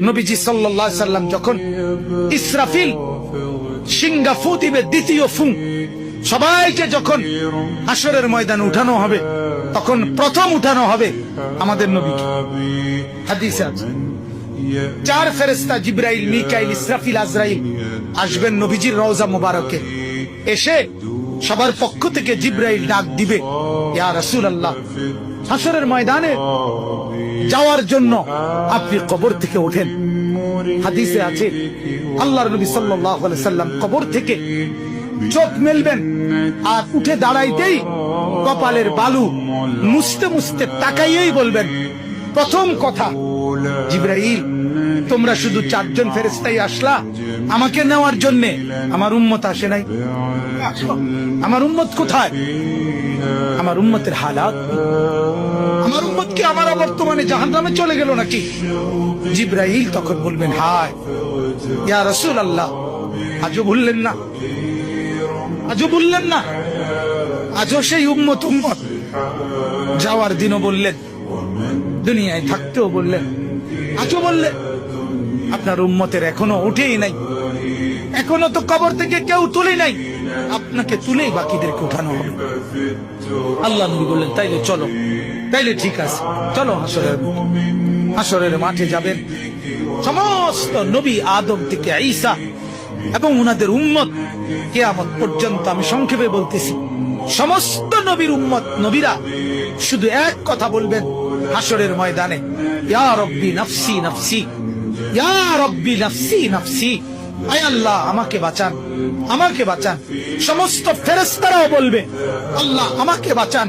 নবীজি সাল্লাল্লাহু আলাইহি সাল্লাম যখন ইসরাফিল সিংহা ফু দিবে, দ্বিতীয় ফু, সবাইকে যখন হাসরের ময়দানে উঠানো হবে, তখন প্রথম উঠানো হবে আমাদের নবীকে। হাদিসে আছে 4 ফেরেশতা জিবরাইল, মিকাইল, ইসরাফিল, আজরাইল আসবেন নবীজির রওজা মুবারকে। এসে সবার পক্ষ থেকে জিবরাইল ডাক দিবে, ইয়া রাসূলুল্লাহ, হাসরের ময়দানে যাওয়ার জন্য আপনি কবর থেকে ওঠেন। হাদিসে আছে আল্লাহর নবী সাল্লাল্লাহু আলাইহি সাল্লাম কবর থেকে চোখ মেলবেন আর উঠে দাঁড়াইতেই কপালের বালু মুছতে মুছতে তাকাইয়েই বলবেন প্রথম কথা, জিবরাইল, তোমরা শুধু 4 জন ফেরেশতাই আসলা আমাকে নেওয়ার জন্য, আমার উম্মত আসে নাই। আমার উম্মত কোথায়? আমার উম্মতের হালাত, আমার উম্মত কি আমার বর্তমানে জাহান্নামে চলে গেল নাকি? জিবরাইল তখন বলবেন, হায় ইয়া রাসূলুল্লাহ, আজও ভুললেন না, আজও বললেন না, আজও সেই উম্মত যাওয়ার দিনও বললেন, দুনিয়ায় থাকতেও বললেন, আজও বললেন। আপনার উম্মতের এখনো উঠেই নাই, এখনো তো কবর থেকে কেউ তুলে নাই, আপনাকে তুলেই বাকিদেরকে উঠানো হবে। আল্লাহ নবী বললেন, তাইলে চলো, তাইলে ঠিক আছে, চলো হাসরের মাঠে যাবেন। সমস্ত নবী আদম থেকে ঈসা এবং উনাদের উম্মত কিয়ামত পর্যন্ত, আমি সংক্ষেপে বলতেছি, সমস্ত নবীর উম্মত, নবীরা শুধু এক কথা বলবেন হাসরের ময়দানে, ইয়া রব্বি নাফসি নাফসি, ইয়া রব্বি নাফসি নাফসি, আয় আল্লাহ আমাকে বাঁচান, আমাকে বাঁচান। সমস্ত ফেরেশতারাও বলবে, আল্লাহ আমাকে বাঁচান।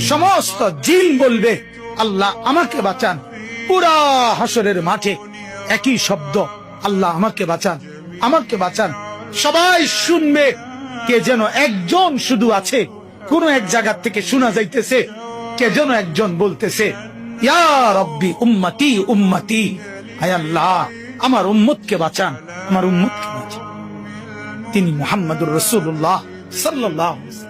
সমস্ত জিন বলবে, আল্লাহ আমাকে বাঁচান। পুরা হাসরের মাঠে একই শব্দ, আল্লাহ আমাকে বাঁচান, আমাকে বাঁচান। সবাই শুনবে, কে যেন একজন শুধু আছে, কোন এক জায়গা থেকে শোনা যাইতেছে, কে যেন একজন বলতেছে, ইয়া রব্বি উম্মতি উম্মতি, হায় আল্লাহ আমার উম্মতকে বাঁচান, আমার উম্মতকে বাঁচান। তিনি মুহাম্মদুর রাসূলুল্লাহ সাল্লাল্লাহু আলাইহি ওয়াসাল্লাম।